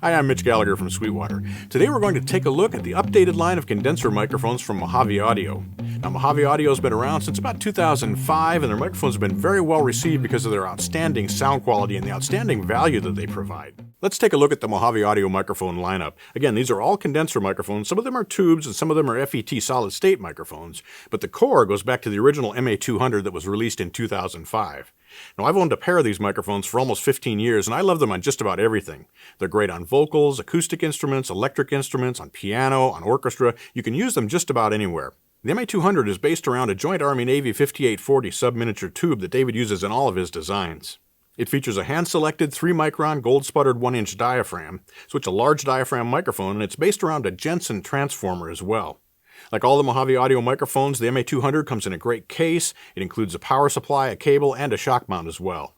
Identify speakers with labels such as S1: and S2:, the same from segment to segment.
S1: Hi, I'm Mitch Gallagher from Sweetwater. Today we're going to take a look at the updated line of condenser microphones from Mojave Audio. Now, Mojave Audio has been around since about 2005, and their microphones have been very well received because of their outstanding sound quality and the outstanding value that they provide. Let's take a look at the Mojave Audio microphone lineup. Again, these are all condenser microphones. Some of them are tubes and some of them are FET solid-state microphones, but the core goes back to the original MA200 that was released in 2005. Now, I've owned a pair of these microphones for almost 15 years, and I love them on just about everything. They're great on vocals, acoustic instruments, electric instruments, on piano, on orchestra. You can use them just about anywhere. The MA200 is based around a Joint Army-Navy 5840 sub-miniature tube that David uses in all of his designs. It features a hand-selected 3-micron gold-sputtered 1-inch diaphragm, so it's a large diaphragm microphone, and it's based around a Jensen transformer as well. Like all the Mojave Audio microphones, the MA200 comes in a great case. It includes a power supply, a cable, and a shock mount as well.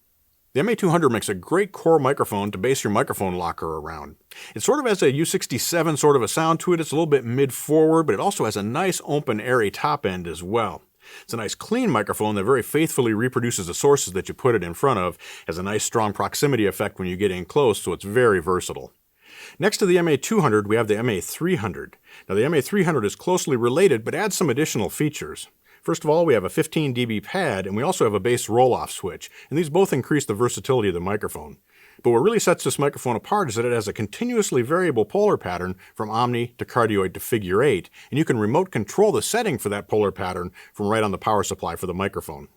S1: The MA200 makes a great core microphone to base your microphone locker around. It sort of has a U67 sort of a sound to it. It's a little bit mid-forward, but it also has a nice open, airy top end as well. It's a nice clean microphone that very faithfully reproduces the sources that you put it in front of, has a nice strong proximity effect when you get in close, so it's very versatile. Next to the MA200, we have the MA300. Now, the MA300 is closely related, but adds some additional features. First of all, we have a 15 dB pad, and we also have a bass roll-off switch, and these both increase the versatility of the microphone. But what really sets this microphone apart is that it has a continuously variable polar pattern from omni to cardioid to figure 8, and you can remote control the setting for that polar pattern from right on the power supply for the microphone.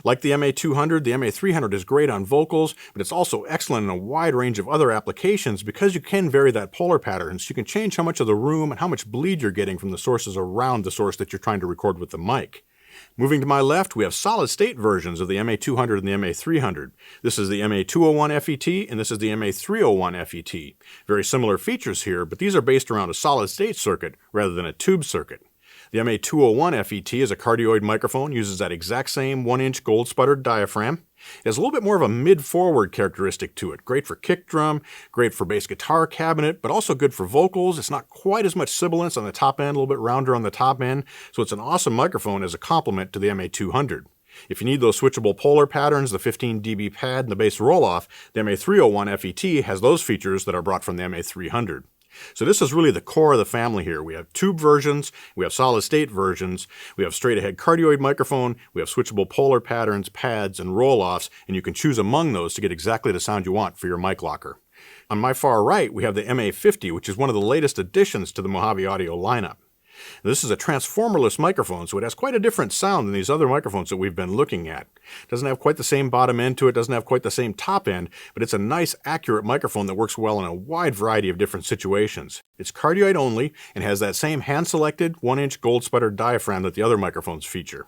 S1: Like the MA200, the MA300 is great on vocals, but it's also excellent in a wide range of other applications because you can vary that polar pattern, so you can change how much of the room and how much bleed you're getting from the sources around the source that you're trying to record with the mic. Moving to my left, we have solid-state versions of the MA200 and the MA300. This is the MA201 FET, and this is the MA301 FET. Very similar features here, but these are based around a solid-state circuit rather than a tube circuit. The MA201 FET is a cardioid microphone, uses that exact same 1-inch gold-sputtered diaphragm. It has a little bit more of a mid-forward characteristic to it. Great for kick drum, great for bass guitar cabinet, but also good for vocals. It's not quite as much sibilance on the top end, a little bit rounder on the top end, so it's an awesome microphone as a complement to the MA200. If you need those switchable polar patterns, the 15 dB pad and the bass roll-off, the MA301 FET has those features that are brought from the MA300. So this is really the core of the family here. We have tube versions, we have solid-state versions, we have straight-ahead cardioid microphone, we have switchable polar patterns, pads, and roll-offs, and you can choose among those to get exactly the sound you want for your mic locker. On my far right, we have the MA50, which is one of the latest additions to the Mojave Audio lineup. This is a transformerless microphone, so it has quite a different sound than these other microphones that we've been looking at. It doesn't have quite the same bottom end to it, doesn't have quite the same top end, but it's a nice, accurate microphone that works well in a wide variety of different situations. It's cardioid only and has that same hand-selected 1-inch gold-sputtered diaphragm that the other microphones feature.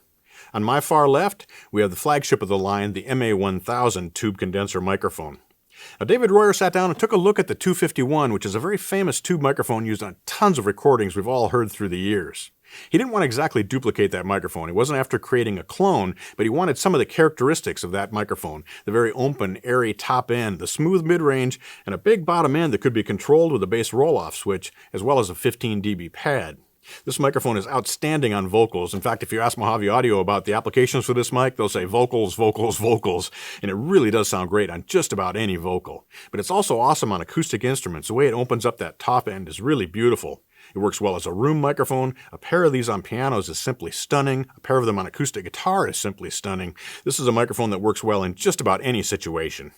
S1: On my far left, we have the flagship of the line, the MA1000 tube condenser microphone. Now, David Royer sat down and took a look at the 251, which is a very famous tube microphone used on tons of recordings we've all heard through the years. He didn't want to exactly duplicate that microphone. He wasn't after creating a clone, but he wanted some of the characteristics of that microphone. The very open, airy top end, the smooth mid-range, and a big bottom end that could be controlled with a bass roll-off switch, as well as a 15 dB pad. This microphone is outstanding on vocals. In fact, if you ask Mojave Audio about the applications for this mic, they'll say vocals, vocals, vocals, and it really does sound great on just about any vocal. But it's also awesome on acoustic instruments. The way it opens up that top end is really beautiful. It works well as a room microphone. A pair of these on pianos is simply stunning. A pair of them on acoustic guitar is simply stunning. This is a microphone that works well in just about any situation.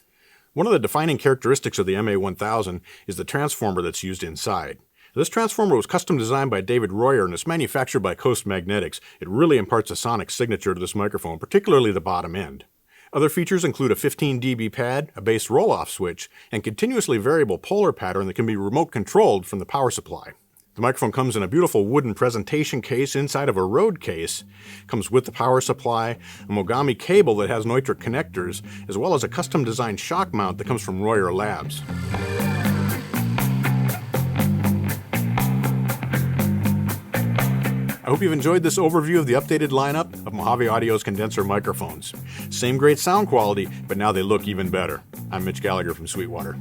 S1: One of the defining characteristics of the MA1000 is the transformer that's used inside. This transformer was custom designed by David Royer and is manufactured by Coast Magnetics. It really imparts a sonic signature to this microphone, particularly the bottom end. Other features include a 15 dB pad, a bass roll-off switch, and continuously variable polar pattern that can be remote controlled from the power supply. The microphone comes in a beautiful wooden presentation case inside of a Rode case. It comes with the power supply, a Mogami cable that has nitric connectors, as well as a custom designed shock mount that comes from Royer Labs. I hope you've enjoyed this overview of the updated lineup of Mojave Audio's condenser microphones. Same great sound quality, but now they look even better. I'm Mitch Gallagher from Sweetwater.